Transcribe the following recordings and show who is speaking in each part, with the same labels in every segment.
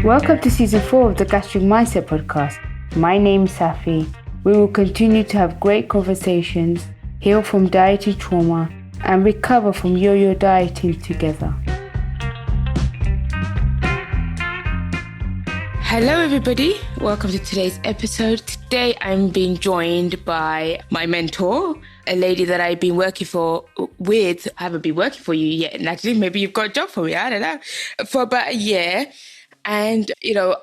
Speaker 1: Welcome to Season 4 of the Gastric Mindset Podcast. My name's Safi. We will continue to have great conversations, heal from dieting trauma, and recover from yo-yo dieting together. Hello everybody, welcome to today's episode. Today I'm being joined by my mentor, a lady that I've been working with. I haven't been working for you yet, Natalie. Maybe you've got a job for me, I don't know. For about a year. And,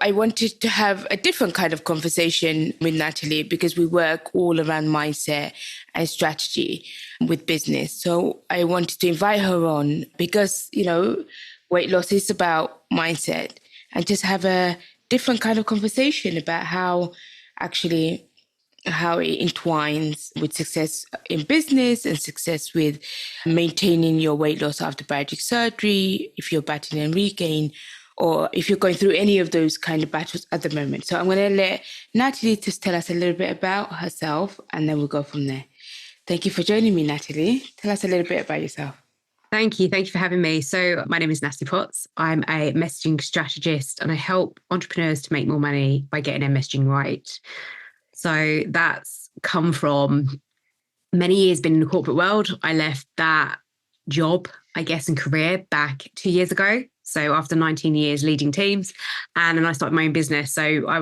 Speaker 1: I wanted to have a different kind of conversation with Natalie because we work all around mindset and strategy with business. So I wanted to invite her on because, weight loss is about mindset and just have a different kind of conversation about how it entwines with success in business and success with maintaining your weight loss after bariatric surgery, if you're battling and regain, or if you're going through any of those kind of battles at the moment. So I'm going to let Natalie just tell us a little bit about herself and then we'll go from there. Thank you for joining me, Natalie. Tell us a little bit about yourself.
Speaker 2: Thank you. Thank you for having me. So my name is Natalie Potts. I'm a messaging strategist and I help entrepreneurs to make more money by getting their messaging right. So that's come from many years been in the corporate world. I left that job, and career back 2 years ago. So after 19 years leading teams, and then I started my own business. So I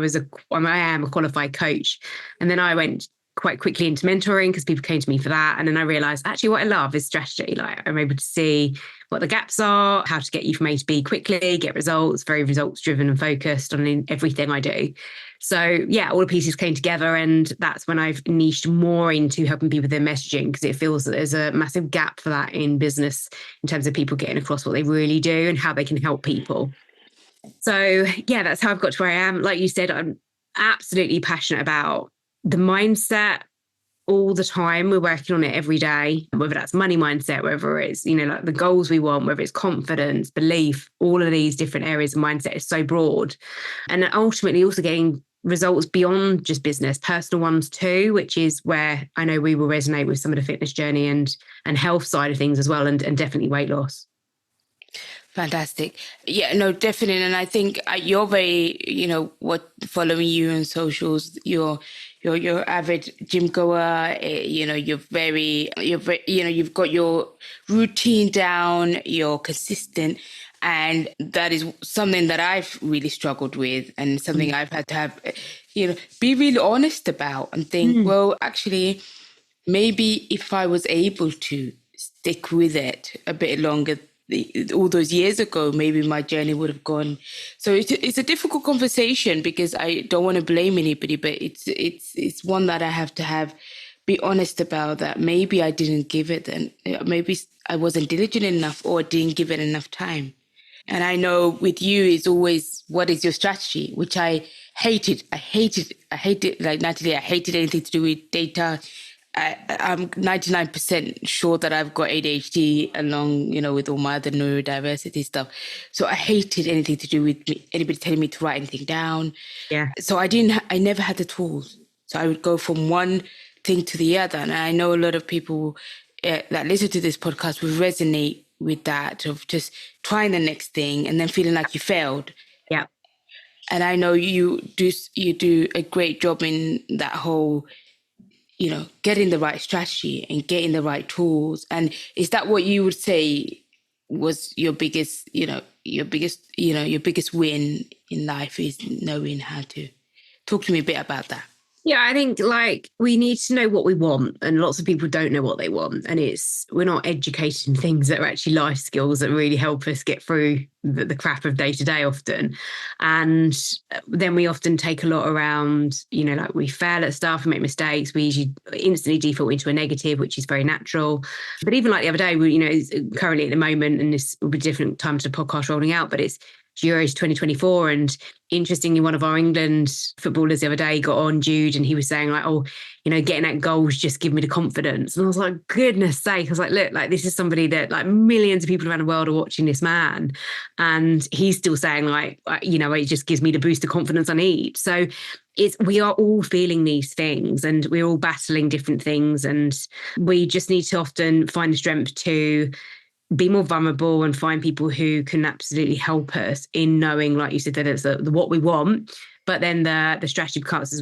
Speaker 2: am a qualified coach. And then I went quite quickly into mentoring because people came to me for that. And then I realized actually what I love is strategy. Like I'm able to see what the gaps are, how to get you from A to B quickly, get results, very results driven and focused on everything I do. So yeah, all the pieces came together and that's when I've niched more into helping people with their messaging because it feels that there's a massive gap for that in business in terms of people getting across what they really do and how they can help people. So yeah, that's how I've got to where I am. Like you said, I'm absolutely passionate about the mindset all the time. We're working on it every day, whether that's money mindset, whether it's, like the goals we want, whether it's confidence, belief, all of these different areas of mindset is so broad. And ultimately also getting results beyond just business, personal ones too, which is where I know we will resonate with some of the fitness journey and health side of things as well, and definitely weight loss.
Speaker 1: Fantastic. Yeah, no, definitely. And I think you're very, following you on socials, you're avid gym goer, you've got your routine down, you're consistent. And that is something that I've really struggled with and something I've had to have, be really honest about and think, well, actually, maybe if I was able to stick with it a bit longer, all those years ago, maybe my journey would have gone. So it's a difficult conversation because I don't want to blame anybody, but it's one that I have to be honest about, that maybe I didn't give it, and maybe I wasn't diligent enough or didn't give it enough time. And I know with you, it's always, what is your strategy? Which I hated. Like Natalie, I hated anything to do with data. I'm 99% sure that I've got ADHD along, with all my other neurodiversity stuff. So I hated anything to do with anybody telling me to write anything down.
Speaker 2: Yeah.
Speaker 1: So I never had the tools. So I would go from one thing to the other. And I know a lot of people that listen to this podcast will resonate with that, of just trying the next thing and then feeling like you failed.
Speaker 2: Yeah.
Speaker 1: And I know you do a great job in that whole, getting the right strategy and getting the right tools. And is that what you would say was your biggest win in life, is knowing how to? Talk to me a bit about that.
Speaker 2: Yeah, I think we need to know what we want, and lots of people don't know what they want. And we're not educated in things that are actually life skills that really help us get through the crap of day to day often. And then we often take a lot around, we fail at stuff and make mistakes. We usually instantly default into a negative, which is very natural. But even like the other day, currently at the moment, and this will be different time to the podcast rolling out, but it's Euros 2024. And interestingly, one of our England footballers the other day got on, Jude, and he was saying getting at goals just give me the confidence. And I was like, goodness sake. I was like, look, this is somebody that millions of people around the world are watching this man. And he's still saying it just gives me the boost of confidence I need. So we are all feeling these things and we're all battling different things. And we just need to often find the strength to be more vulnerable and find people who can absolutely help us in knowing, like you said, that it's the what we want. But then the strategy comes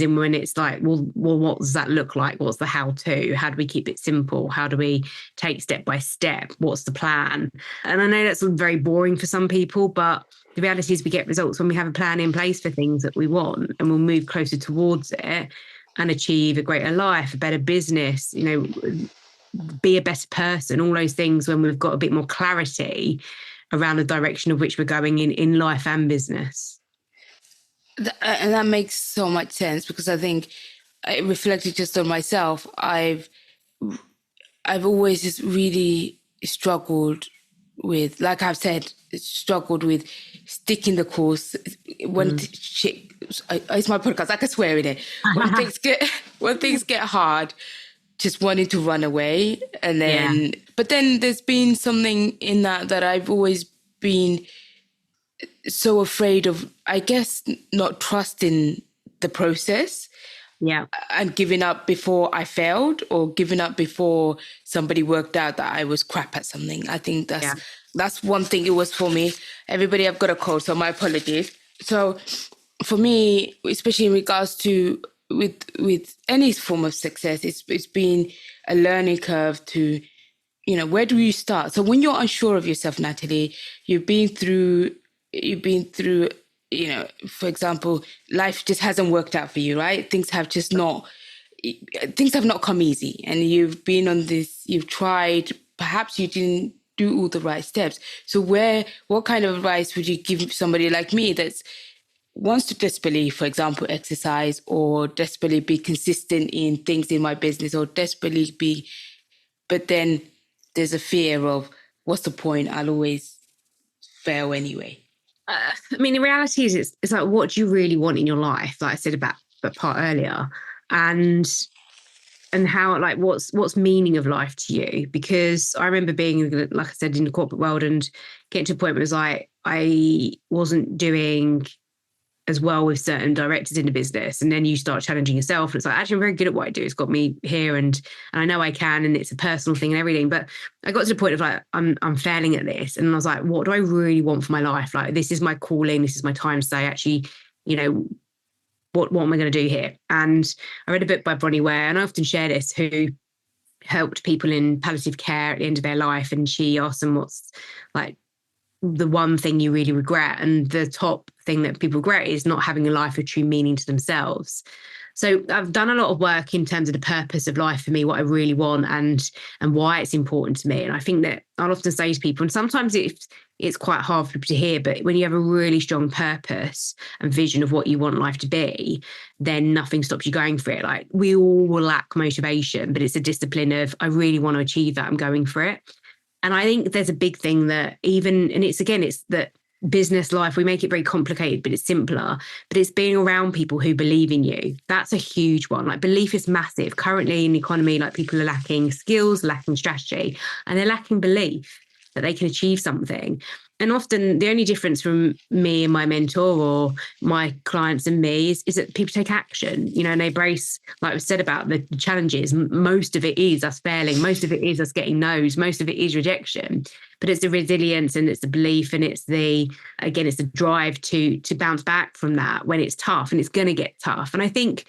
Speaker 2: in when it's like, well, what does that look like? What's the how-to? How do we keep it simple? How do we take step by step? What's the plan? And I know that's very boring for some people, but the reality is we get results when we have a plan in place for things that we want, and we'll move closer towards it and achieve a greater life, a better business, be a better person, all those things when we've got a bit more clarity around the direction of which we're going in life and business.
Speaker 1: And that makes so much sense, because I think I reflected just on myself. I've always just really struggled with, like I've said, struggled with sticking the course. When it's my podcast, I can swear in it. When things get hard, just wanting to run away. And then, but then there's been something in that I've always been so afraid of, I guess, not trusting the process.
Speaker 2: Yeah.
Speaker 1: And giving up before I failed, or giving up before somebody worked out that I was crap at something. I think that's one thing it was for me. Everybody, I've got a cold, so my apologies. So for me, especially in regards to with any form of success, it's been a learning curve to, where do you start? So when you're unsure of yourself, Natalie, you've been through, for example, life just hasn't worked out for you, right? Things have not come easy, and you've been on this, you've tried, perhaps you didn't do all the right steps. So what kind of advice would you give somebody like me that's wants to desperately, for example, exercise, or desperately be consistent in things in my business, or desperately but then there's a fear of, what's the point? I'll always fail anyway.
Speaker 2: I mean, the reality is it's like, what do you really want in your life? Like I said about that part earlier, and how, like, what's meaning of life to you? Because I remember being, like I said, in the corporate world and getting to a point where it was like, I wasn't doing as well with certain directors in the business, and then you start challenging yourself, and it's like, actually, I'm very good at what I do. It's got me here, and I know I can, and it's a personal thing and everything. But I got to the point of like, I'm failing at this, and I was like, what do I really want for my life? Like, this is my calling. This is my time to say, actually, what am I going to do here? And I read a book by Bronnie Ware, and I often share this, who helped people in palliative care at the end of their life, and she asked them, what's like the one thing you really regret? And the top thing that people regret is not having a life of true meaning to themselves. So I've done a lot of work in terms of the purpose of life for me, what I really want, and why it's important to me. And I think that I'll often say to people, and sometimes it's quite hard for people to hear, but when you have a really strong purpose and vision of what you want life to be, then nothing stops you going for it. Like, we all will lack motivation, but it's a discipline of, I really want to achieve that, I'm going for it. And I think there's a big thing that it's that business life, we make it very complicated, but it's simpler. But it's being around people who believe in you. That's a huge one. Like, belief is massive. Currently in the economy, like, people are lacking skills, lacking strategy, and they're lacking belief that they can achieve something. And often the only difference from me and my mentor, or my clients and me, is that people take action, and they brace, like I said about the challenges. Most of it is us failing. Most of it is us getting no's. Most of it is rejection. But it's the resilience, and it's the belief, and it's the drive to bounce back from that when it's tough, and it's going to get tough. And I think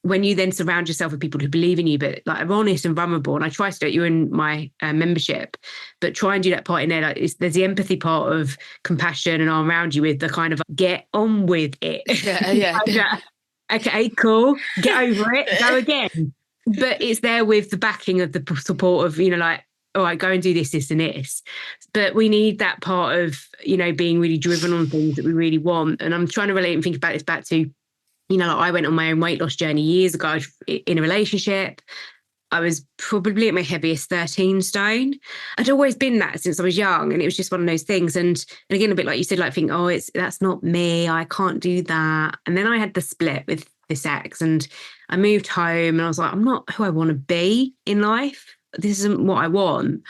Speaker 2: when you then surround yourself with people who believe in you, but like are honest and vulnerable, and I try to do it, you're in my membership, but try and do that part in there. Like, there's the empathy part of compassion, and I'm around you with the kind of get on with it. Yeah. Okay, cool. Get over it. Go again. But it's there with the backing of the support of, like, all right, go and do this, this, and this. But we need that part of, being really driven on things that we really want. And I'm trying to relate and think about this back to, like, I went on my own weight loss journey years ago in a relationship. I was probably at my heaviest 13 stone. I'd always been that since I was young. And it was just one of those things. And again, a bit like you said, like, think, that's not me. I can't do that. And then I had the split with this ex, and I moved home, and I was like, I'm not who I want to be in life. this isn't what I want. And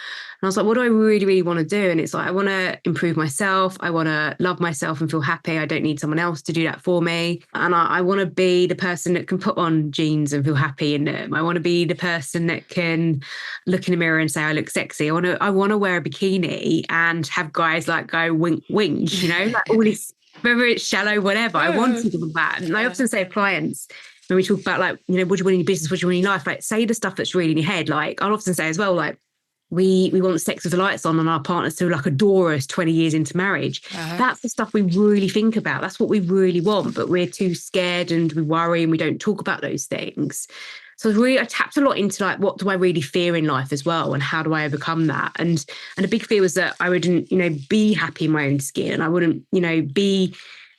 Speaker 2: I was like, what do I really, really want to do? And it's like, I want to improve myself. I want to love myself and feel happy. I don't need someone else to do that for me. And I want to be the person that can put on jeans and feel happy in them. I want to be the person that can look in the mirror and say, I look sexy. I want to wear a bikini and have guys like go wink, wink, you know, like all this, whether it's shallow, whatever. I wanted all of that. And I often say to clients, when we talk about like, you know, what do you want in your business, what do you want in your life? Like say the stuff that's really in your head. Like I'll often say as well, like we want sex with the lights on and our partners to like adore us 20 years into marriage. That's the stuff we really think about. That's what we really want, but we're too scared and we worry and we don't talk about those things. So I tapped a lot into like, what do I really fear in life as well? And how do I overcome that? And a big fear was that I wouldn't, you know, be happy in my own skin and I wouldn't, you know, be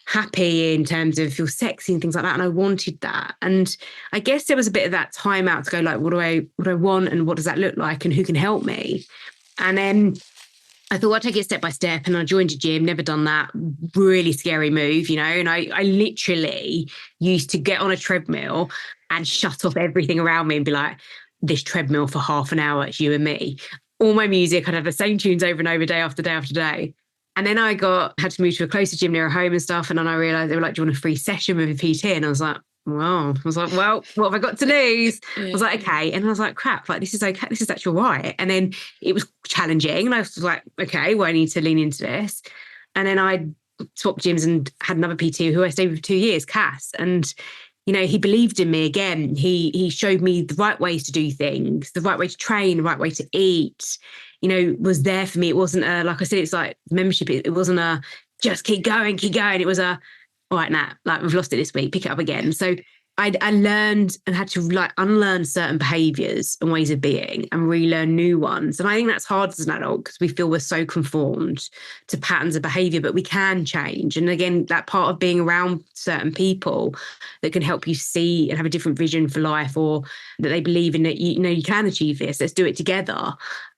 Speaker 2: happy in terms of feel sexy and things like that. And I wanted that. And I guess there was a bit of that time out to go like, what do I want? And what does that look like? And who can help me? And then I thought I'd take it step by step and I joined a gym, never done that. Really scary move, you know, and I literally used to get on a treadmill and shut off everything around me and be like, this treadmill for half an hour, it's you and me. All my music, I'd have the same tunes over and over, day after day after day. And then I had to move to a closer gym near home and stuff. And then I realized they were like, do you want a free session with a PT? And I was like, well, what have I got to lose? I was like, okay. And I was like, crap, like this is okay. This is actually all right. And then it was challenging. And I was like, okay, well, I need to lean into this. And then I swapped gyms and had another PT who I stayed with for 2 years, Cass. And, you know, he believed in me again. He showed me the right ways to do things, the right way to train, the right way to eat, you know, was there for me. It wasn't like I said, it's like membership. It wasn't a just keep going. It was a, all right, Nat, like we've lost it this week, pick it up again. So I learned and had to like unlearn certain behaviors and ways of being and relearn new ones. And I think that's hard as an adult because we feel we're so conformed to patterns of behavior, but we can change. And again, that part of being around certain people that can help you see and have a different vision for life, or that they believe in that, you know, you can achieve this, let's do it together.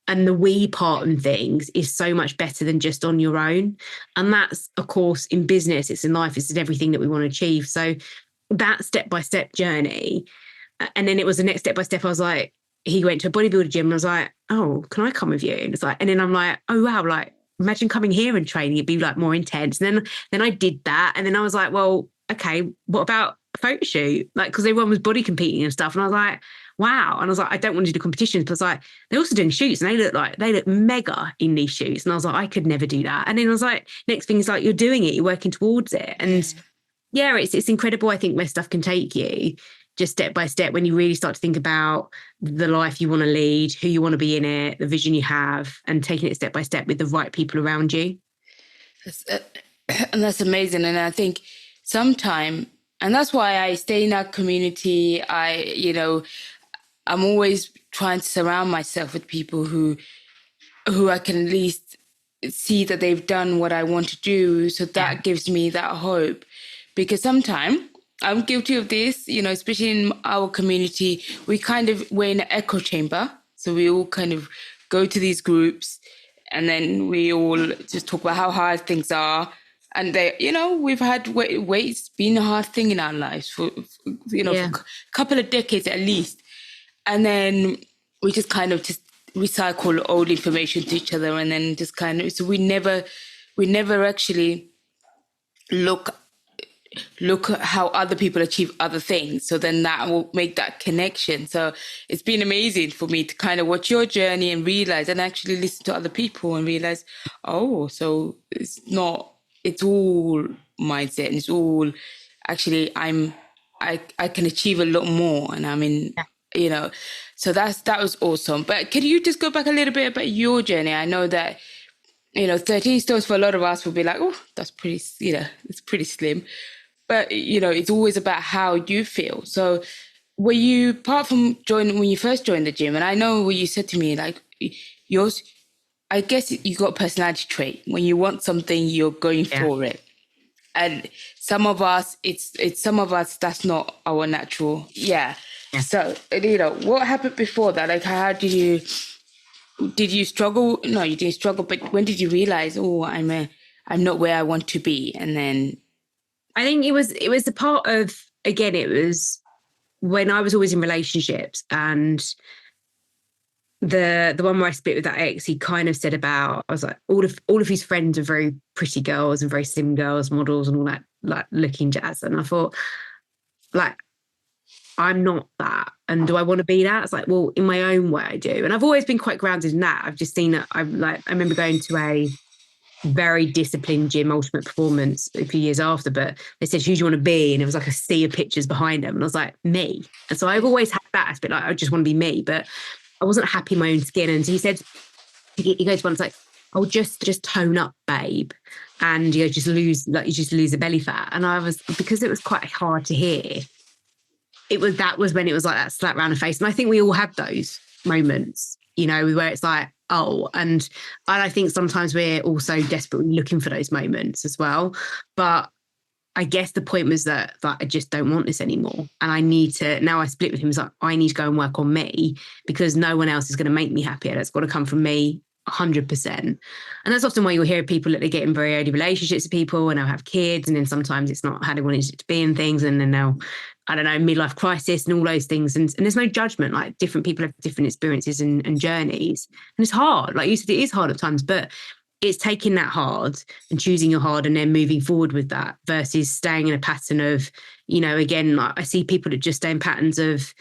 Speaker 2: And the we part and things is so much better than just on your own. And that's, of course, in business, it's in life, it's in everything that we want to achieve. So that step-by-step journey. And then it was the next step-by-step. I was like, he went to a bodybuilder gym and I was like, oh, can I come with you? And it's like, and then I'm like, oh, wow, like imagine coming here and training, it'd be like more intense. And then I did that. And then I was like, well, okay, what about a photo shoot? Like, because everyone was body competing and stuff. And I was like, wow. And I was like, I don't want to do competitions, but I was like, they're also doing shoots and they look mega in these shoots. And I was like, I could never do that. And then I was like, next thing is like, you're doing it, you're working towards it. And yeah, it's incredible, I think, where stuff can take you just step by step when you really start to think about the life you want to lead, who you want to be in it, the vision you have, and taking it step by step with the right people around you.
Speaker 1: And that's amazing. And I think sometime, and that's why I stay in that community. I'm always trying to surround myself with people who I can at least see that they've done what I want to do. So that gives me that hope. Because sometimes I'm guilty of this, you know, especially in our community, we're in an echo chamber. So we all kind of go to these groups and then we all just talk about how hard things are. And we've had it's been a hard thing in our lives for a couple of decades at least. And then we just kind of just recycle old information to each other. And then just kind of, so we never actually look at how other people achieve other things. So then that will make that connection. So it's been amazing for me to kind of watch your journey and realize, and actually listen to other people and realize, oh, so it's all mindset, and it's all actually I can achieve a lot more, and I'm in, so that was awesome. But could you just go back a little bit about your journey? I know that, 13 stones for a lot of us will be like, oh, that's pretty, it's pretty slim. But, it's always about how you feel. So were you, apart from when you first joined the gym, and I know what you said to me, like yours, I guess you got a personality trait. When you want something, you're going for it. And some of us, that's not our natural. Yeah. So, what happened before that? Like, how did you struggle? No, you didn't struggle, but when did you realize, oh, I'm not where I want to be? And then
Speaker 2: I think it was a part of, again, it was when I was always in relationships, and the one where I split with that ex, he kind of said about, I was like, all of his friends are very pretty girls and very slim girls, models and all that like looking jazz. And I thought, like, I'm not that. And do I want to be that? It's like, well, in my own way I do. And I've always been quite grounded in that. I've just seen that I remember going to a very disciplined gym ultimate performance a few years after, but they said, who do you want to be? And it was like a sea of pictures behind them. And I was like, me. And so I've always had that aspect, like I just want to be me, but I wasn't happy in my own skin. And he said, he goes once like, oh, just tone up, babe. And you just lose the belly fat. And I was, because it was quite hard to hear, that was when it was like that slap round the face. And I think we all have those moments, you know, where it's like, oh, and I think sometimes we're also desperately looking for those moments as well. But I guess the point was that I just don't want this anymore. And I need to, now I split with him, it's like, I need to go and work on me because no one else is going to make me happier. That's got to come from me 100%. And that's often why you'll hear people that they get in very early relationships with people and they'll have kids. And then sometimes it's not how they wanted it to be and things. And then they'll, I don't know, midlife crisis and all those things. And there's no judgment. Like different people have different experiences and journeys. And it's hard. Like you said, it is hard at times, but it's taking that hard and choosing your hard and then moving forward with that versus staying in a pattern of, you know, again, like I see people that just stay in patterns of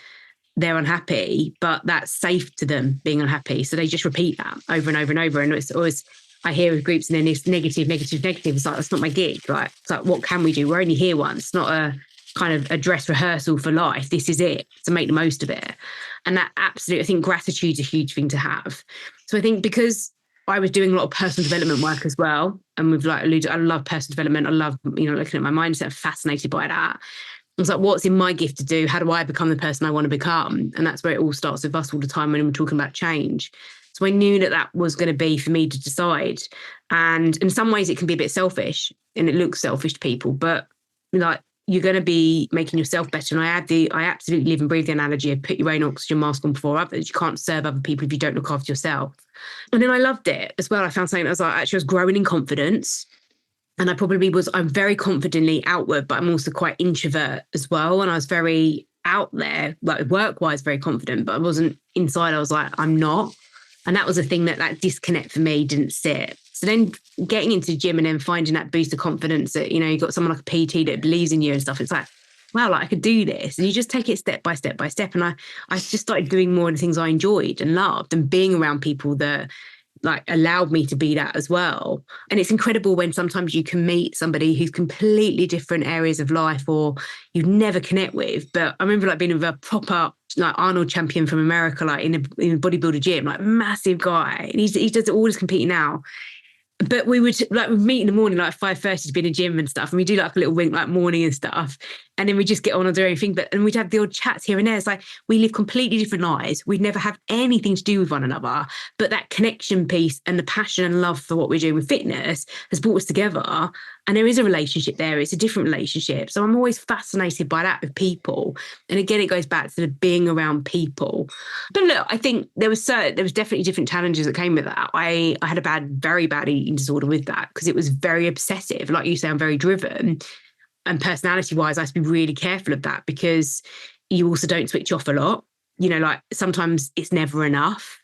Speaker 2: they're unhappy, but that's safe to them being unhappy. So they just repeat that over and over and over. And it's always, I hear with groups and then it's negative. It's like, that's not my gig. Right? It's like, what can we do? We're only here once. It's not a kind of a dress rehearsal for life. This is it, to make the most of it. And that absolutely, I think gratitude's a huge thing to have. So I think because I was doing a lot of personal development work as well. And we've like alluded, I love personal development. I love, you know, looking at my mindset, I'm fascinated by that. I was like, what's in my gift to do? How do I become the person I want to become? And that's where it all starts with us all the time when we're talking about change. So I knew that was going to be for me to decide. And in some ways it can be a bit selfish and it looks selfish to people, but like you're going to be making yourself better. And I absolutely live and breathe the analogy of put your own oxygen mask on before others. You can't serve other people if you don't look after yourself. And then I loved it as well. I found something that was like, actually I was growing in confidence. And I'm very confidently outward, but I'm also quite introvert as well. And I was very out there, like work-wise, very confident, but I wasn't inside. I was like, I'm not. And that was a thing that disconnect for me didn't sit. So then getting into the gym and then finding that boost of confidence that, you know, you've got someone like a PT that believes in you and stuff. It's like, wow, like I could do this. And you just take it step by step by step. And I just started doing more of the things I enjoyed and loved and being around people that like allowed me to be that as well. And it's incredible when sometimes you can meet somebody who's completely different areas of life or you never connect with. But I remember like being with a proper like Arnold champion from America, like in a bodybuilder gym, like massive guy. And he does all his competing now. But we'd meet in the morning, like 5:30 to be in the gym and stuff. And we do like a little wink, like morning and stuff. And then we just get on and do everything. And we'd have the odd chats here and there. It's like we live completely different lives. We'd never have anything to do with one another. But that connection piece and the passion and love for what we're doing with fitness has brought us together. And there is a relationship there. It's a different relationship. So I'm always fascinated by that with people. And again, it goes back to the being around people. But look, I think there was definitely different challenges that came with that. I had a very bad eating disorder with that because it was very obsessive. Like you say, I'm very driven. And personality-wise, I have to be really careful of that because you also don't switch off a lot. You know, like sometimes it's never enough.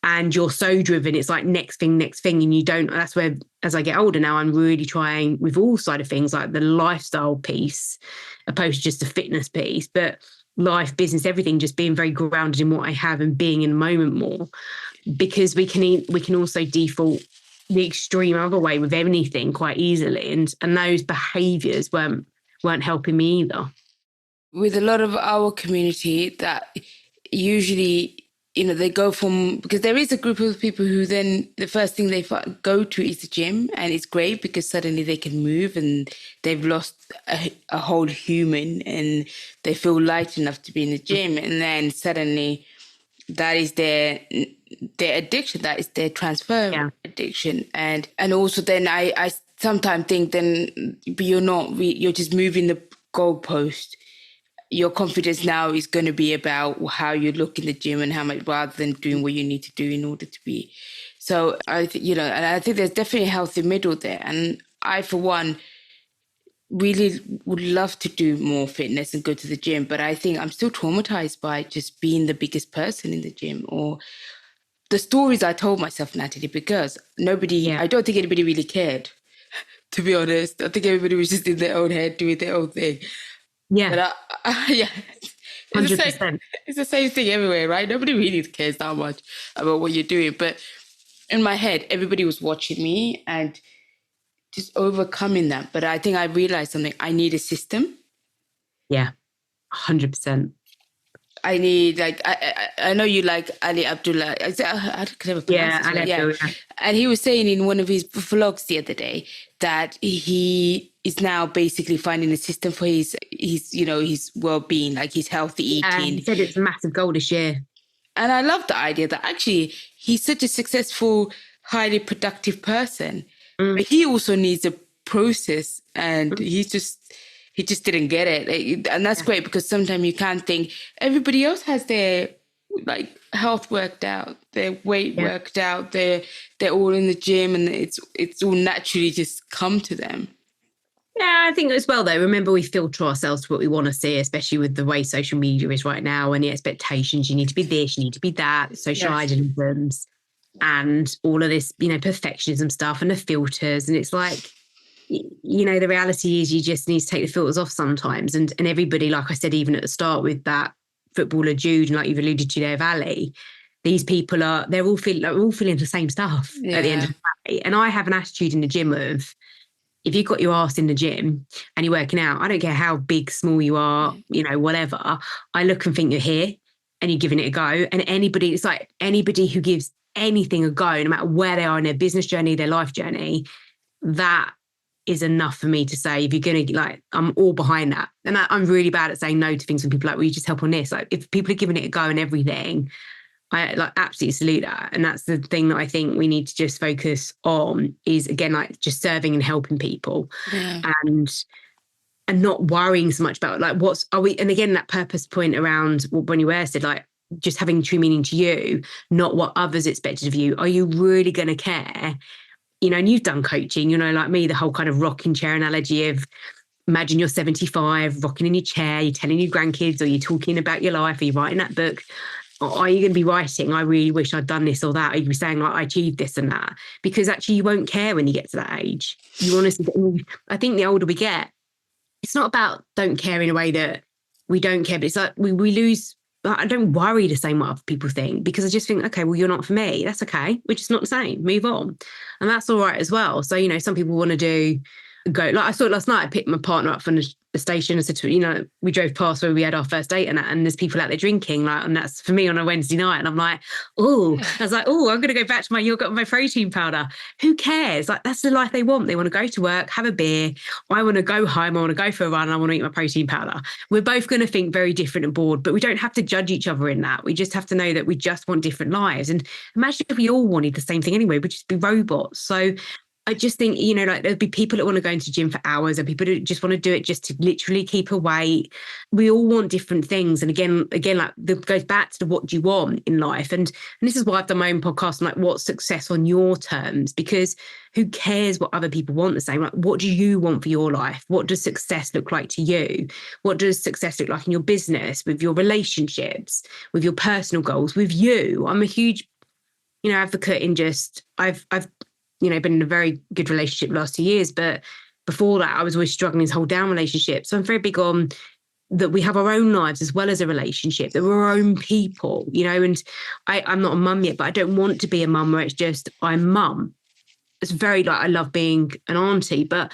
Speaker 2: And you're so driven, it's like next thing. And you don't, that's where, as I get older now, I'm really trying with all side of things, like the lifestyle piece, opposed to just the fitness piece, but life, business, everything, just being very grounded in what I have and being in the moment more, because we can also default the extreme other way with anything quite easily. And those behaviors weren't helping me either.
Speaker 1: With a lot of our community that usually, you know, they go from, because there is a group of people who then the first thing they go to is the gym, and it's great because suddenly they can move and they've lost a whole human and they feel light enough to be in the gym. And then suddenly that is their addiction, that is their transfer addiction. And also then I sometimes think then you're just moving the goalpost. Your confidence now is going to be about how you look in the gym and how much, rather than doing what you need to do in order to be. So I think, you know, and I think there's definitely a healthy middle there. And I, for one, really would love to do more fitness and go to the gym, but I think I'm still traumatized by just being the biggest person in the gym, or the stories I told myself, Natalie, because I don't think anybody really cared, to be honest. I think everybody was just in their own head doing their own thing.
Speaker 2: Yeah.
Speaker 1: But yeah, it's the same.
Speaker 2: 100%.
Speaker 1: It's the same thing everywhere, right? Nobody really cares that much about what you're doing. But in my head, everybody was watching me and just overcoming that. But I think I realized something. I need a system.
Speaker 2: Yeah. 100%.
Speaker 1: I need I know you like Ali Abdullah. I can never pronounce his name. Yeah. And he was saying in one of his vlogs the other day that he is now basically finding a system for his his well-being, like his healthy eating.
Speaker 2: He said it's a massive goal this year.
Speaker 1: And I love the idea that actually he's such a successful, highly productive person, but he also needs a process, and he just didn't get it. And that's great, because sometimes you can't think everybody else has their like health worked out, their weight worked out, they're all in the gym, and it's all naturally just come to them.
Speaker 2: Yeah, I think as well, though, remember we filter ourselves to what we want to see, especially with the way social media is right now and the expectations. You need to be this, you need to be that, social idealisms and all of this, perfectionism stuff and the filters. And it's like, the reality is you just need to take the filters off sometimes. And everybody, like I said, even at the start with that footballer Jude, and like you've alluded to there, Valley, these people they're all feeling the same stuff at the end of the day. And I have an attitude in the gym of, if you've got your ass in the gym and you're working out, I don't care how big, small you are, whatever, I look and think you're here and you're giving it a go. And it's like anybody who gives anything a go, no matter where they are in their business journey, their life journey, that is enough for me to say, if you're going to, I'm all behind that. And I'm really bad at saying no to things when people are like, will you just help on this? Like, if people are giving it a go and everything, I absolutely salute that. And that's the thing that I think we need to just focus on is, again, just serving and helping people and not worrying so much about and again, that purpose point around what Bonnie Ware said, just having true meaning to you, not what others expected of you. Are you really going to care? And you've done coaching, like me, the whole kind of rocking chair analogy of, imagine you're 75, rocking in your chair, you're telling your grandkids, or you're talking about your life, or you're writing that book. Or are you going to be writing, I really wish I'd done this or that? Are you saying, I achieved this and that? Because actually you won't care when you get to that age. You honestly, I think the older we get, it's not about don't care in a way that we don't care, but it's like we lose. I don't worry the same what other people think, because I just think, okay, well, you're not for me. That's okay. We're just not the same. Move on. And that's all right as well. So, some people want to go, like I saw it last night, I picked my partner up from the station and said to, we drove past where we had our first date and there's people out there drinking, and that's for me on a Wednesday night. And I'm like, I'm going to go back to my yogurt and my protein powder. Who cares? That's the life they want. They want to go to work, have a beer. I want to go home. I want to go for a run. And I want to eat my protein powder. We're both going to think very different and bored, but we don't have to judge each other in that. We just have to know that we just want different lives. And imagine if we all wanted the same thing anyway, we'd just be robots. So I just think, there'd be people that want to go into the gym for hours, and people who just want to do it just to literally keep a weight. We all want different things. And again, that goes back to what do you want in life? And this is why I've done my own podcast on what's success on your terms, because who cares what other people want the same? What do you want for your life? What does success look like to you? What does success look like in your business, with your relationships, with your personal goals, with you? I'm a huge, advocate in just, I've been in a very good relationship the last 2 years, but before that, I was always struggling to hold down relationships. So I'm very big on that we have our own lives as well as a relationship, that we're our own people, and I'm not a mum yet, but I don't want to be a mum where it's just, I'm mum. It's very I love being an auntie, but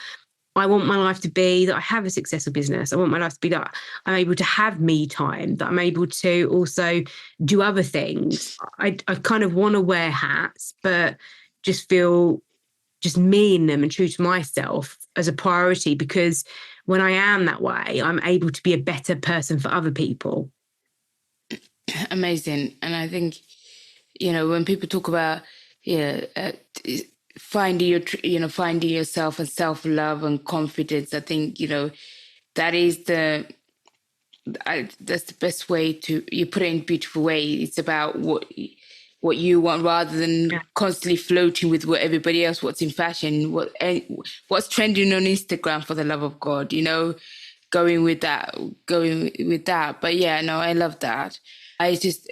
Speaker 2: I want my life to be that I have a successful business. I want my life to be that I'm able to have me time, that I'm able to also do other things. I kind of want to wear hats, but just feel just me in them and true to myself as a priority, because when I am that way, I'm able to be a better person for other people.
Speaker 1: Amazing. And I think, when people talk about, finding yourself and self-love and confidence, I think, that is that's the best way you put it in a beautiful way. It's about what you want, rather than constantly floating with what everybody else, what's in fashion, what's trending on Instagram, for the love of God, going with that. But yeah, no, I love that. I just,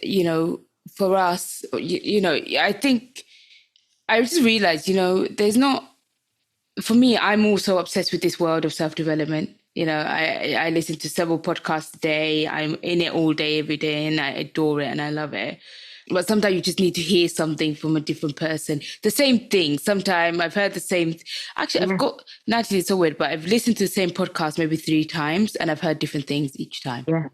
Speaker 1: for us, I think I just realized, there's not, for me, I'm also obsessed with this world of self-development. I listen to several podcasts a day. I'm in it all day, every day, and I adore it and I love it. But sometimes you just need to hear something from a different person. The same thing. Sometimes I've heard the same. Actually, I've
Speaker 2: Yeah.
Speaker 1: got, Natalie, it's so weird, but I've listened to the same podcast maybe 3 times and I've heard different things each time.
Speaker 2: Yeah.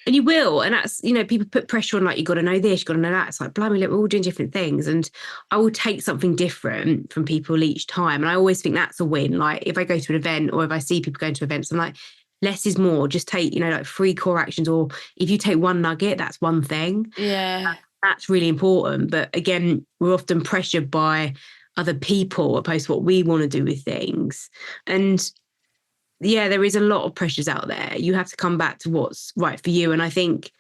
Speaker 2: And you will. And that's, people put pressure on, like, you got to know this, you got to know that. It's like, blimey, look, we're all doing different things. And I will take something different from people each time. And I always think that's a win. Like, if I go to an event or if I see people going to events, I'm like, less is more. Just take, like 3 core actions. Or if you take one nugget, that's one thing.
Speaker 1: Yeah.
Speaker 2: That's really important. But again, we're often pressured by other people opposed to what we want to do with things. And yeah, there is a lot of pressures out there. You have to come back to what's right for you. And I think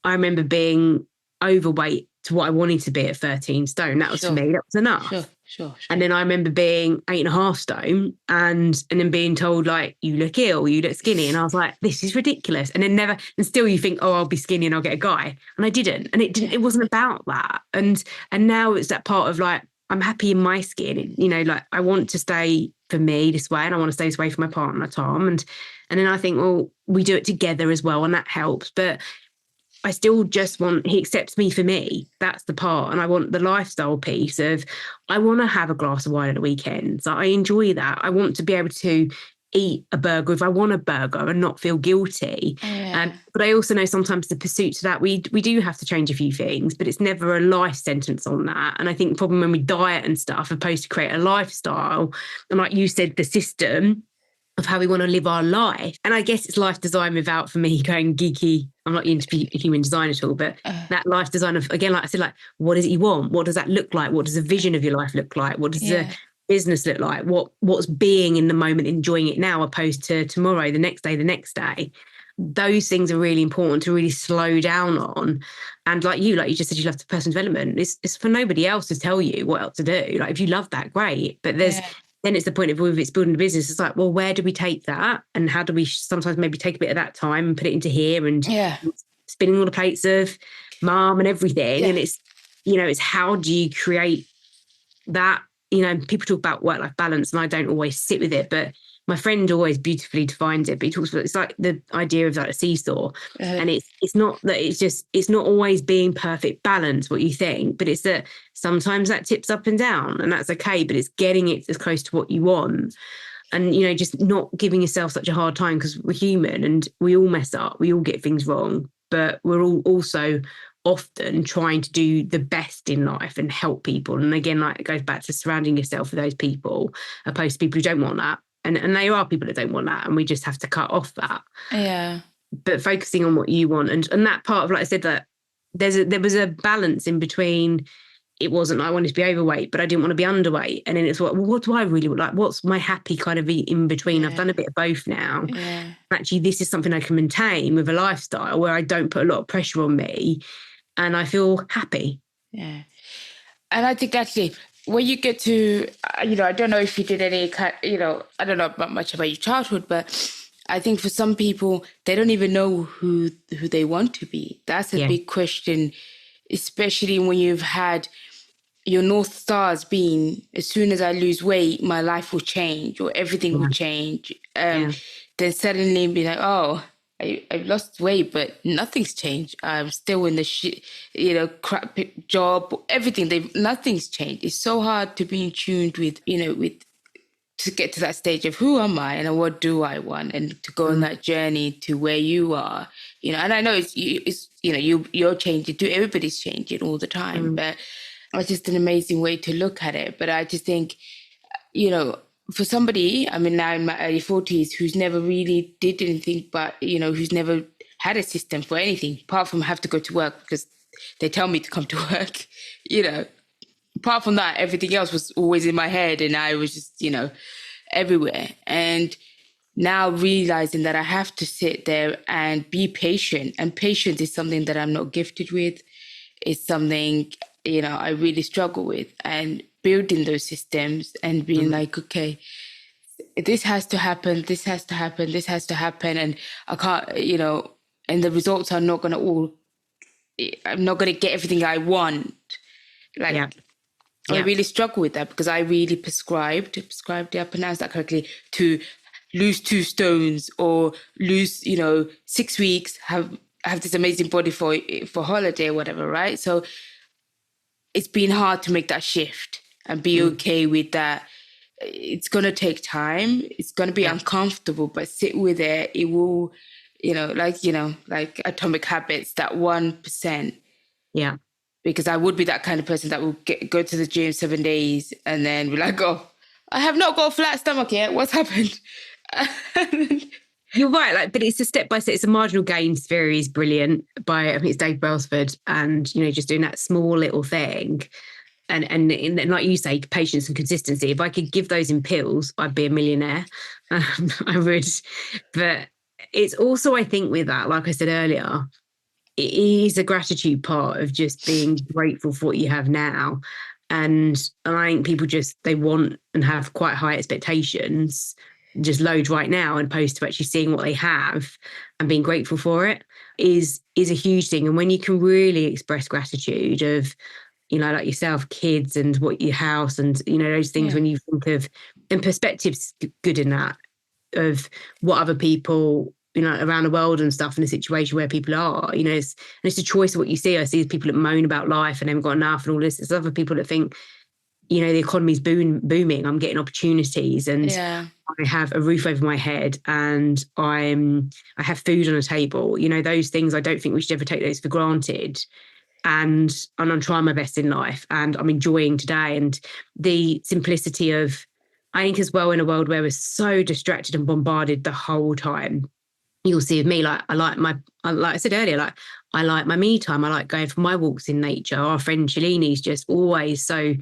Speaker 2: I remember being overweight to what I wanted to be at 13 stone. That was
Speaker 1: Sure.
Speaker 2: for me, that was enough.
Speaker 1: Sure.
Speaker 2: And then I remember being 8.5 stone and then being told, like, you look ill, you look skinny. And I was like, this is ridiculous. And then still you think, oh, I'll be skinny and I'll get a guy. And I didn't. And it wasn't about that. And now it's that part of, like, I'm happy in my skin. Like, I want to stay for me this way and I want to stay this way for my partner, Tom. And then I think, well, we do it together as well. And that helps. But I still just want, he accepts me for me. That's the part. And I want the lifestyle piece of, I want to have a glass of wine at the weekends. I enjoy that. I want to be able to eat a burger if I want a burger and not feel guilty.
Speaker 1: Yeah.
Speaker 2: But I also know sometimes the pursuit to that, we do have to change a few things, but it's never a life sentence on that. And I think the problem when we diet and stuff, opposed to create a lifestyle, and like you said, the system of how we want to live our life. And I guess it's life design without, for me, going geeky. I'm not into human design at all, but that life design of, again, like I said, like, what is it you want? What does that look like? What does the vision of your life look like? What does the business look like? What's being in the moment, enjoying it now, opposed to tomorrow, the next day? Those things are really important to really slow down on. And like you just said, you love the personal development. It's for nobody else to tell you what else to do. Like, if you love that, great. But then it's the point of, if it's building a business, it's like, well, where do we take that? And how do we sometimes maybe take a bit of that time and put it into here and spinning all the plates of mom and everything. Yeah. And it's, it's how do you create that? People talk about work-life balance and I don't always sit with it, but my friend always beautifully defines it. But he talks about, it's like the idea of like a seesaw. And it's not that it's not always being perfect balance, what you think, but it's that sometimes that tips up and down and that's okay, but it's getting it as close to what you want. And, just not giving yourself such a hard time, because we're human and we all mess up. We all get things wrong, but we're all also often trying to do the best in life and help people. And again, like, it goes back to surrounding yourself with those people, opposed to people who don't want that. And there are people that don't want that, and we just have to cut off that.
Speaker 1: Yeah.
Speaker 2: But focusing on what you want, and that part of, like I said, that there was a balance in between. It wasn't I wanted to be overweight, but I didn't want to be underweight. And then it's what do I really want? Like, what's my happy kind of in between? Yeah. I've done a bit of both now.
Speaker 1: Yeah.
Speaker 2: Actually, this is something I can maintain with a lifestyle where I don't put a lot of pressure on me and I feel happy.
Speaker 1: Yeah. And I think actually, when you get to, I don't know if you did any kind, I don't know much about your childhood, but I think for some people, they don't even know who they want to be. That's a big question, especially when you've had your North Stars being, as soon as I lose weight, my life will change or everything will change. Then suddenly be like, oh, I've lost weight, but nothing's changed. I'm still in the crap job, everything. Nothing's changed. It's so hard to be in tune with, to get to that stage of who am I and what do I want, and to go on that journey to where you are, and I know you're changing too. Everybody's changing all the time, but it's just an amazing way to look at it. But I just think, for somebody, I mean, now in my early 40s, who's never really did anything, but, who's never had a system for anything, apart from have to go to work because they tell me to come to work, apart from that, everything else was always in my head and I was just, everywhere. And now realizing that I have to sit there and be patient, and patience is something that I'm not gifted with. It's something, I really struggle with, and building those systems and being like, okay, this has to happen, this has to happen, this has to happen. And I can't, and the results are not going to all I'm not going to get everything I want. Like,
Speaker 2: Yeah.
Speaker 1: I
Speaker 2: Yeah.
Speaker 1: really struggle with that because I really prescribed, did I pronounce that correctly, to lose 2 stones or lose, 6 weeks, have this amazing body for holiday or whatever, right? So it's been hard to make that shift and be okay with that. It's going to take time. It's going to be
Speaker 2: Yeah.
Speaker 1: uncomfortable, but sit with it. It will, like Atomic Habits, that 1%.
Speaker 2: Yeah.
Speaker 1: Because I would be that kind of person that will go to the gym 7 days and then be like, oh, I have not got a flat stomach yet. What's happened?
Speaker 2: You're right, but it's a step by step. It's a marginal gains theory is brilliant by I think it's Dave Brailsford, and just doing that small little thing, and like you say, patience and consistency. If I could give those in pills, I'd be a millionaire. I would, but it's also I think with that, like I said earlier, it is a gratitude part of just being grateful for what you have now. And I think people they want and have quite high expectations, just load right now, and opposed to actually seeing what they have and being grateful for it is a huge thing. And when you can really express gratitude of, like yourself, kids and what your house and, those things, when you think of, and perspective's good in that, of what other people, around the world and stuff, in a situation where people are, it's a choice of what you see. I see people that moan about life and haven't got enough and all this. There's other people that think, the economy's booming. I'm getting opportunities and I have a roof over my head and I have food on a table. Those things, I don't think we should ever take those for granted. And I'm trying my best in life and I'm enjoying today. And the simplicity of, I think as well, in a world where we're so distracted and bombarded the whole time, you'll see with me, like I said earlier, like I like my me time. I like going for my walks in nature. Our friend Shalini's just always so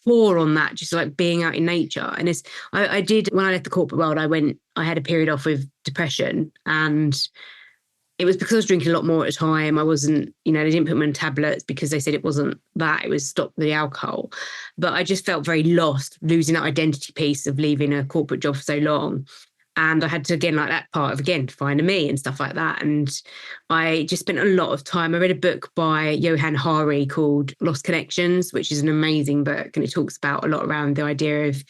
Speaker 2: poor on that, just like being out in nature. And I did, when I left the corporate world, I had a period off with depression, and it was because I was drinking a lot more at the time. I wasn't, they didn't put me on tablets because they said it wasn't that, it was stop the alcohol. But I just felt very lost, losing that identity piece of leaving a corporate job for so long. And I had to, again, like that part of, again, finding me and stuff like that. And I just spent a lot of time. I read a book by Johan Hari called Lost Connections, which is an amazing book. And it talks about a lot around the idea of,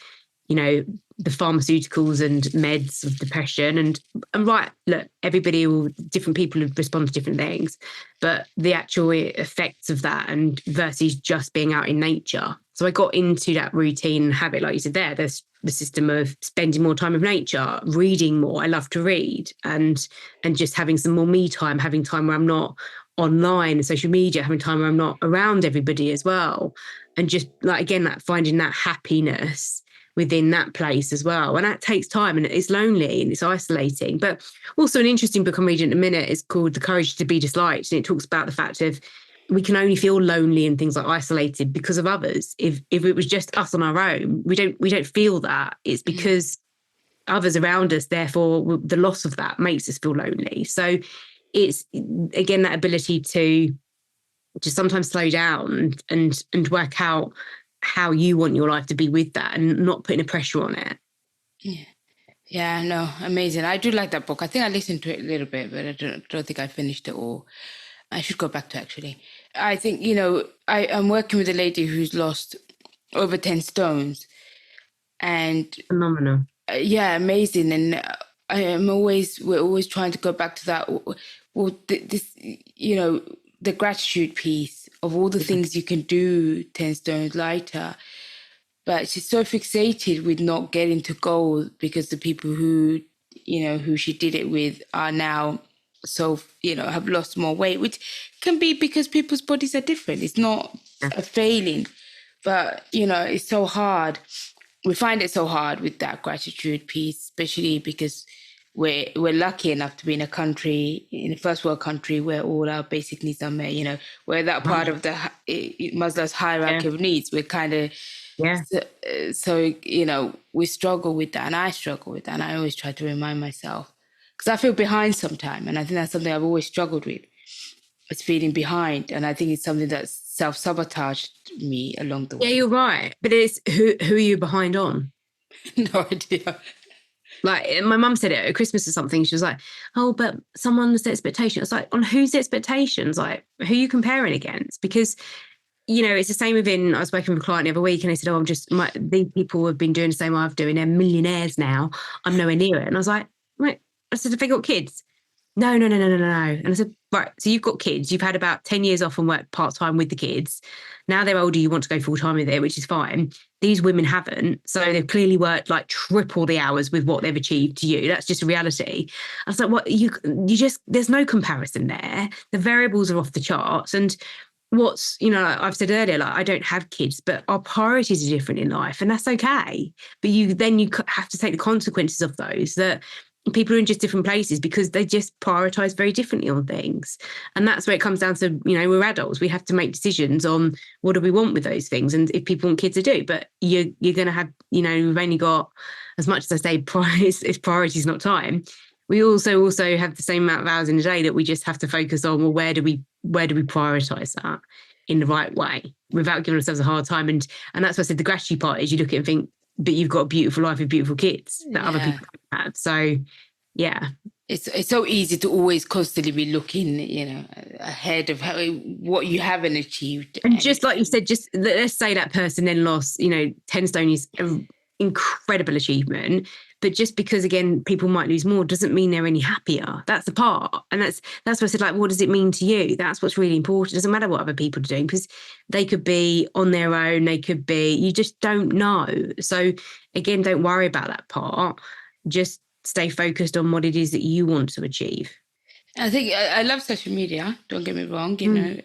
Speaker 2: the pharmaceuticals and meds of depression. And right, look, different people respond to different things, but the actual effects of that and versus just being out in nature. So I got into that routine and habit, like you said there, there's the system of spending more time with nature, reading more. I love to read and just having some more me time, having time where I'm not online and social media, having time where I'm not around everybody as well. And just like, again, that finding that happiness within that place as well. And that takes time and it's lonely and it's isolating. But also an interesting book I'm reading at the minute is called The Courage to be Disliked. And it talks about the fact of we can only feel lonely and things like isolated because of others. If it was just us on our own, we don't feel that. It's because others around us, therefore the loss of that makes us feel lonely. So it's, again, that ability to just sometimes slow down and work out how you want your life to be with that and not putting a pressure on it.
Speaker 1: Yeah, no, amazing. I do like that book. I think I listened to it a little bit, but I don't think I finished it all. I should go back to actually. I think, I'm working with a lady who's lost over 10 stones. And
Speaker 2: phenomenal.
Speaker 1: Yeah, amazing. And we're always trying to go back to that. Well, the gratitude piece of all the things you can do 10 stones lighter. But she's so fixated with not getting to goal because the people who she did it with are now have lost more weight, which can be because people's bodies are different. It's not a failing, but it's so hard. We find it so hard with that gratitude piece, especially because we're lucky enough to be in a first world country where all our basic needs are met. We're that part of the Maslow's hierarchy of needs. We're kind of so we struggle with that, and I struggle with that, and I always try to remind myself because I feel behind sometimes, and I think that's something I've always struggled with. It's feeling behind, and I think it's something that's self-sabotaged me along the way.
Speaker 2: Yeah, you're right. But it's who are you behind on?
Speaker 1: No idea.
Speaker 2: Like my mum said it at Christmas or something. She was like, "Oh, but someone's expectation." It's like, on whose expectations? Like, who are you comparing against? Because it's the same within. I was working with a client the other week, and they said, "Oh, these people have been doing the same I've doing. They're millionaires now. I'm nowhere near it." And I was like, "Right." I said, "Have they got kids?" No, no, no, no, no, no. And I said, right, so you've got kids. You've had about 10 years off and worked part-time with the kids. Now they're older, you want to go full-time with it, which is fine. These women haven't. So they've clearly worked like triple the hours with what they've achieved to you. That's just a reality. I was like, what you just, there's no comparison there. The variables are off the charts. And like I've said earlier, like I don't have kids, but our priorities are different in life, and that's okay. But you have to take the consequences of those, that people are in just different places because they just prioritize very differently on things. And that's where it comes down to, we're adults. We have to make decisions on what do we want with those things. And if people want kids to do, but you're going to have, we've only got, as much as I say, priorities, not time. We also have the same amount of hours in a day that we just have to focus on, well, where do we prioritize that in the right way without giving ourselves a hard time? And that's why I said the gratitude part is you look at it and think, but you've got a beautiful life with beautiful kids that other people have. So, yeah.
Speaker 1: It's so easy to always constantly be looking, ahead of what you haven't achieved.
Speaker 2: And just like you said, just let's say that person then lost, 10 stone is an incredible achievement. But just because, again, people might lose more doesn't mean they're any happier. That's the part. And that's what I said, like, what does it mean to you? That's what's really important. It doesn't matter what other people are doing, because they could be on their own. They could be, you just don't know. So again, don't worry about that part. Just stay focused on what it is that you want to achieve.
Speaker 1: I think I love social media. Don't get me wrong.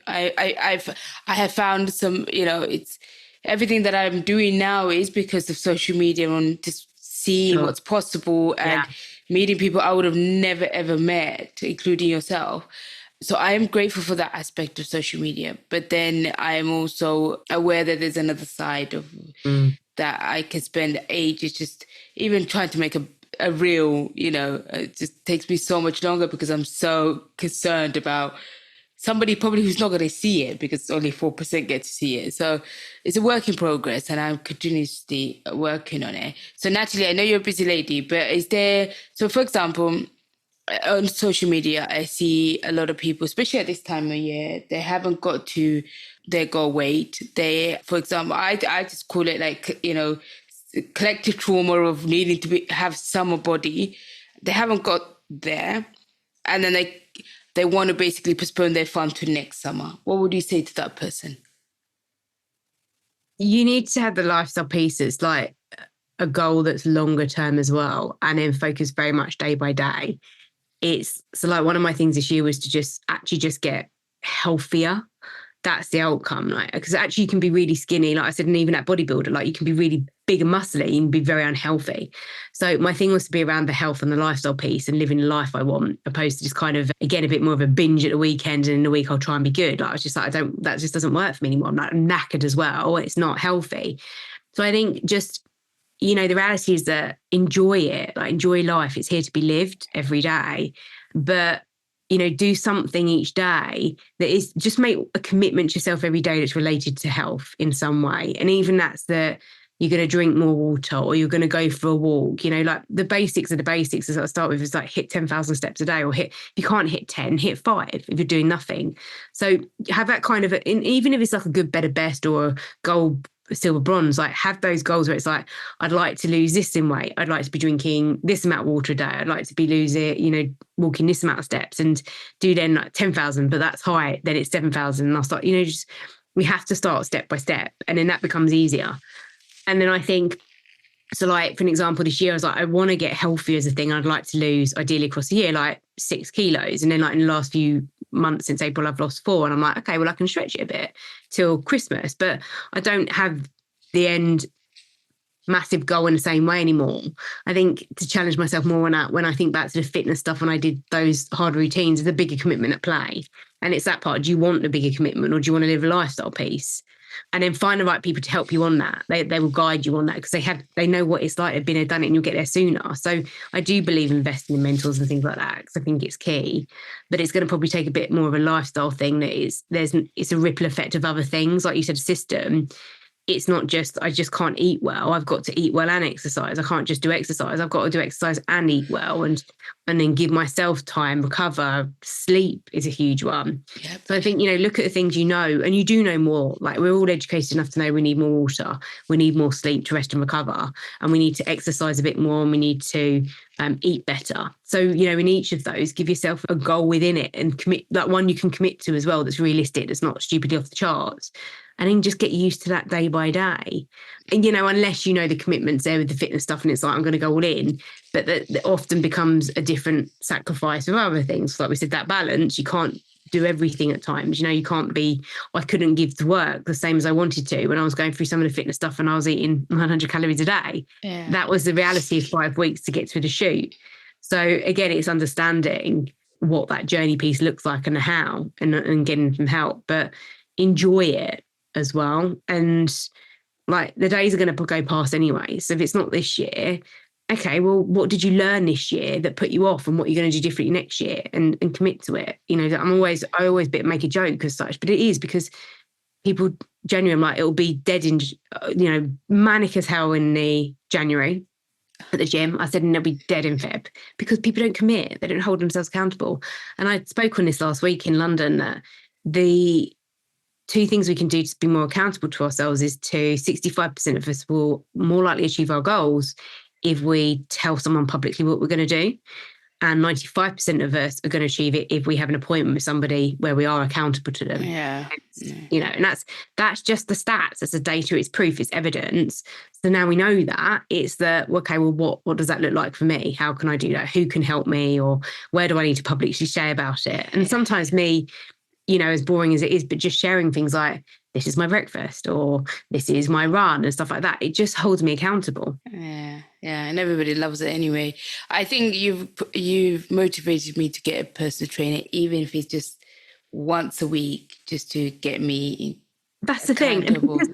Speaker 1: I have found some. It's everything that I'm doing now is because of social media, and just seeing what's possible and meeting people I would have never ever met, including yourself. So I am grateful for that aspect of social media. But then I am also aware that there's another side of that I can spend ages just even trying to make a reel, it just takes me so much longer because I'm so concerned about somebody probably who's not going to see it, because only 4% get to see it. So it's a work in progress, and I'm continuously working on it. So Natalie, I know you're a busy lady, but for example, on social media, I see a lot of people, especially at this time of year, they haven't got to their goal weight. For example, I just call it like, collective trauma of needing to have summer body. They haven't got there, and then they want to basically postpone their fun to next summer. What would you say to that person?
Speaker 2: You need to have the lifestyle pieces, like a goal that's longer term as well, and then focus very much day by day. So like one of my things this year was to just get healthier. That's the outcome, like, because actually you can be really skinny, like I said, and even at bodybuilder, like you can be really big and muscly and be very unhealthy. So my thing was to be around the health and the lifestyle piece and living the life I want, opposed to just kind of, again, a bit more of a binge at the weekend, and in the week I'll try and be good. Like I was just like, that just doesn't work for me anymore. I'm like knackered as well. It's not healthy. So I think just, the reality is that enjoy it, like enjoy life. It's here to be lived every day. But do something each day that is, just make a commitment to yourself every day that's related to health in some way. And even that's that you're going to drink more water, or you're going to go for a walk, like the basics are the basics. As I start with, is like hit 10,000 steps a day, or if you can't hit 10, hit 5 if you're doing nothing. So have that kind of, even if it's like a good, better, best, or a gold, silver, bronze, like have those goals where it's like, I'd like to lose this in weight, I'd like to be drinking this amount of water a day, I'd like to be walking this amount of steps, and do then like 10,000, but that's high, then it's 7,000, and I'll start, we have to start step by step, and then that becomes easier. And then I think, so like for an example, this year I was like, I want to get healthy as a thing. I'd like to lose, ideally across the year, like 6 kilos. And then like in the last few months since April, I've lost 4. And I'm like, okay, well, I can stretch it a bit till Christmas, but I don't have the end massive goal in the same way anymore. I think to challenge myself more on that, when I think back to the fitness stuff, when I did those hard routines, there's a bigger commitment at play. And it's that part, do you want a bigger commitment, or do you want to live a lifestyle piece? And then find the right people to help you on that. They will guide you on that, because they know what it's like. They've been there, done it, and you'll get there sooner. So I do believe investing in mentors and things like that, because I think it's key. But it's going to probably take a bit more of a lifestyle thing. It's a ripple effect of other things, like you said, a system. it's not just, I just can't eat well. I've got to eat well and exercise. I can't just do exercise. I've got to do exercise and eat well, and then give myself time, recover. Sleep is a huge one.
Speaker 1: Yep.
Speaker 2: So I think, look at the things and you do know more. Like, we're all educated enough to know we need more water, we need more sleep to rest and recover, and we need to exercise a bit more, and we need to eat better. So, in each of those, give yourself a goal within it and commit, like one you can commit to as well, that's realistic, that's not stupidly off the charts. And then just get used to that day by day. And, unless the commitment's there with the fitness stuff and it's like, I'm going to go all in, but that often becomes a different sacrifice of other things. Like we said, that balance, you can't do everything at times. You can't be, I couldn't give to work the same as I wanted to when I was going through some of the fitness stuff and I was eating 100 calories a day.
Speaker 1: Yeah.
Speaker 2: That was the reality of 5 weeks to get through the shoot. So again, it's understanding what that journey piece looks like and how, and getting some help, but enjoy it as well. And like, the days are going to go past anyway. So if it's not this year, okay, well, what did you learn this year that put you off, and what you're going to do differently next year, and commit to it. I always make a joke as such, but it is because people genuinely, like, it'll be dead in, manic as hell in the January at the gym. I said, and it'll be dead in Feb, because people don't commit. They don't hold themselves accountable. And I spoke on this last week in London, that the 2 things we can do to be more accountable to ourselves is 65% of us will more likely achieve our goals if we tell someone publicly what we're going to do. And 95% of us are going to achieve it if we have an appointment with somebody where we are accountable to them.
Speaker 1: Yeah.
Speaker 2: And that's just the stats. It's the data, it's proof, it's evidence. So now we know that. It's the, okay, well, what does that look like for me? How can I do that? Who can help me? Or where do I need to publicly say about it? And sometimes me, as boring as it is, but just sharing things like, this is my breakfast, or this is my run, and stuff like that, it just holds me accountable.
Speaker 1: Yeah, and everybody loves it anyway. I think you've motivated me to get a personal trainer, even if it's just once a week, just to get me.
Speaker 2: That's the thing. Because,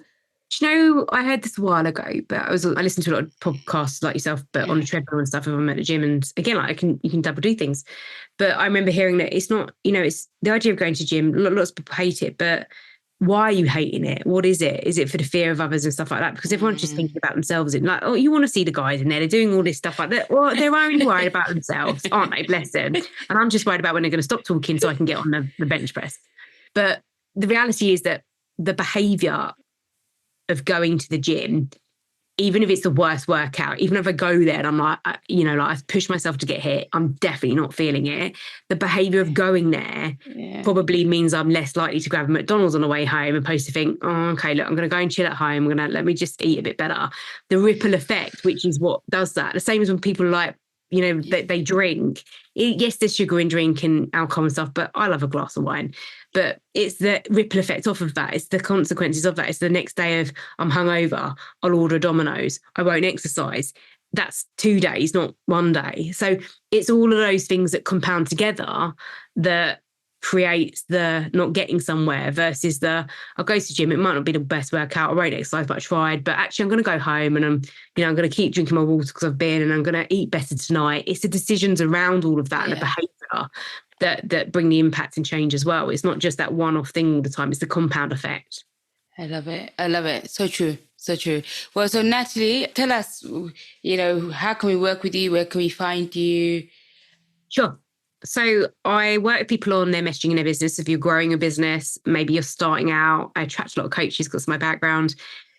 Speaker 2: I heard this a while ago, but I listened to a lot of podcasts like yourself, but on the treadmill and stuff, if I'm at the gym, and again, like, you can double do things. But I remember hearing that it's not, it's the idea of going to gym. Lots of people hate it, but why are you hating it? What is it? Is it for the fear of others and stuff like that? Because everyone's just thinking about themselves. And like, oh, you want to see the guys in there, they're doing all this stuff like that. Well, they're only worried about themselves, aren't they? Bless them. And I'm just worried about when they're going to stop talking so I can get on the bench press. But the reality is that the behavior of going to the gym, even if it's the worst workout, even if I go there and I'm like, I push myself to get hit, I'm definitely not feeling it. The behavior of going there probably means I'm less likely to grab a McDonald's on the way home, opposed to think, oh, okay, look, I'm going to go and chill at home. Let me just eat a bit better. The ripple effect, which is what does that. The same as when people like, they drink. Yes, there's sugar in drink and alcohol and stuff, but I love a glass of wine. But it's the ripple effect off of that. It's the consequences of that. It's the next day of, I'm hungover, I'll order Domino's, I won't exercise. That's 2 days, not 1 day. So it's all of those things that compound together that creates the not getting somewhere, versus I'll go to the gym, it might not be the best workout, I won't exercise, but I tried, but actually I'm going to go home and I'm going to keep drinking my water because I've been, and I'm going to eat better tonight. It's the decisions around all of that and the behavior that bring the impact and change as well. It's not just that one-off thing all the time, it's the compound effect.
Speaker 1: I love it. So true. Well, so Natalie, tell us, how can we work with you? Where can we find you?
Speaker 2: Sure. So I work with people on their messaging in their business. If you're growing a business, maybe you're starting out, I attract a lot of coaches because of my background,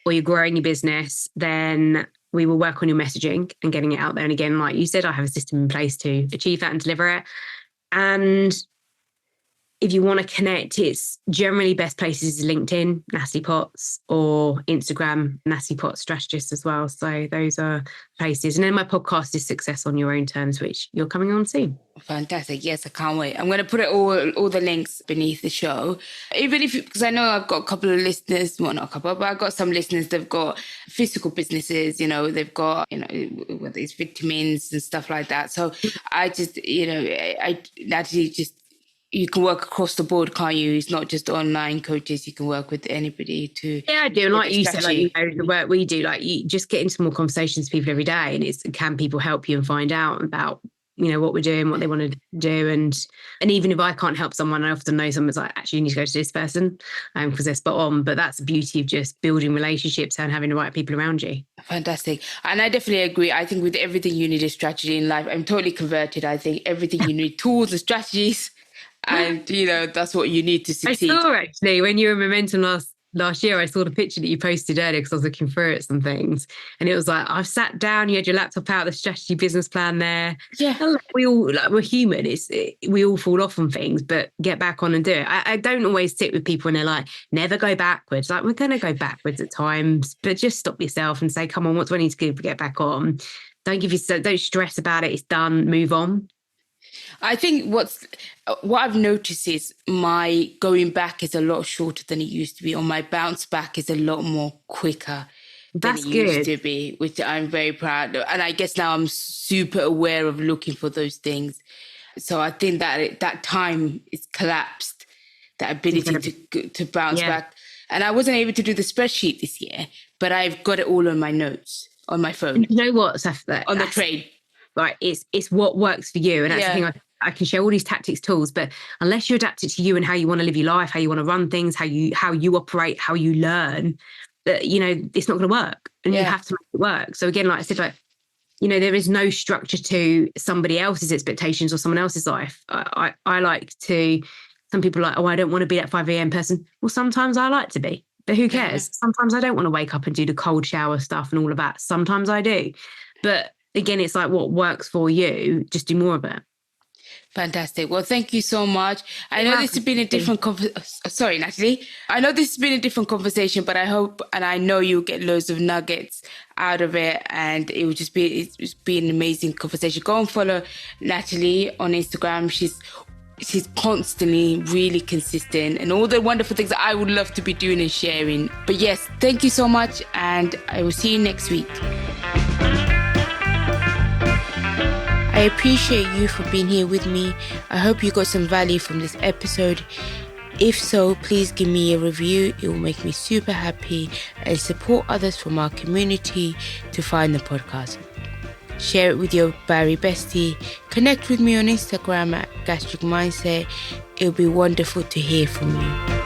Speaker 2: or you're growing your business, then we will work on your messaging and getting it out there. And again, like you said, I have a system in place to achieve that and deliver it. And if you want to connect, it's generally best places is LinkedIn, Natalie Potts, or Instagram, Natalie Potts Strategist as well. So those are places. And then my podcast is Success on Your Own Terms, which you're coming on soon.
Speaker 1: Fantastic. Yes, I can't wait. I'm going to put it all the links beneath the show. Even because I know I've got a couple of listeners, well, not a couple, but I've got some listeners, they've got physical businesses, they've got, whether it's vitamins and stuff like that. So I just, Natalie, you can work across the board, can't you? It's not just online coaches. You can work with anybody to. Yeah,
Speaker 2: I do. And like you said, the work we do, like you just get into more conversations with people every day, and can people help you and find out about what we're doing, what they want to do. And even if I can't help someone, I often know someone's like, actually, you need to go to this person because they're spot on. But that's the beauty of just building relationships and having the right people around you.
Speaker 1: Fantastic. And I definitely agree. I think with everything you need a strategy in life. I'm totally converted. I think everything you need tools and strategies. And, that's what you need to succeed.
Speaker 2: I saw actually when you were in Momentum last year, I saw the picture that you posted earlier because I was looking through it, some things. And it was like, I've sat down, you had your laptop out, the strategy business plan there.
Speaker 1: Yeah.
Speaker 2: And we all, we're human. We all fall off on things, but get back on and do it. I don't always sit with people and they're like, never go backwards. Like, we're going to go backwards at times, but just stop yourself and say, come on, what do I need to do to get back on? Don't stress about it. It's done. Move on.
Speaker 1: I think what I've noticed is my going back is a lot shorter than it used to be, or my bounce back is a lot more quicker than it used to be, which I'm very proud of. And I guess now I'm super aware of looking for those things. So I think that time is collapsed, that ability to bounce back. And I wasn't able to do the spreadsheet this year, but I've got it all on my notes on my phone.
Speaker 2: You know what, Seth?
Speaker 1: On the train.
Speaker 2: Right, it's what works for you. And that's the thing, I can share all these tactics, tools, but unless you adapt it to you and how you want to live your life, how you want to run things, how you operate, how you learn, that it's not going to work. And you have to make it work. So again, like I said, there is no structure to somebody else's expectations or someone else's life. I like to, some people are like, oh, I don't want to be that 5 a.m. person. Well, sometimes I like to be, but who cares? Sometimes I don't want to wake up and do the cold shower stuff and all of that. Sometimes I do. But again, it's like what works for you, just do more of it.
Speaker 1: Fantastic. Well, thank you so much. I know this has been a different sorry, Natalie. I know this has been a different conversation, but I hope and I know you'll get loads of nuggets out of it, and it's been an amazing conversation. Go and follow Natalie on Instagram. She's constantly really consistent and all the wonderful things that I would love to be doing and sharing. But yes, thank you so much, and I will see you next week. I appreciate you for being here with me. I hope you got some value from this episode. If so, please give me a review. It will make me super happy and support others from our community to find the podcast. Share it with your Barry bestie. Connect with me on Instagram at Gastric Mindset. It'll be wonderful to hear from you.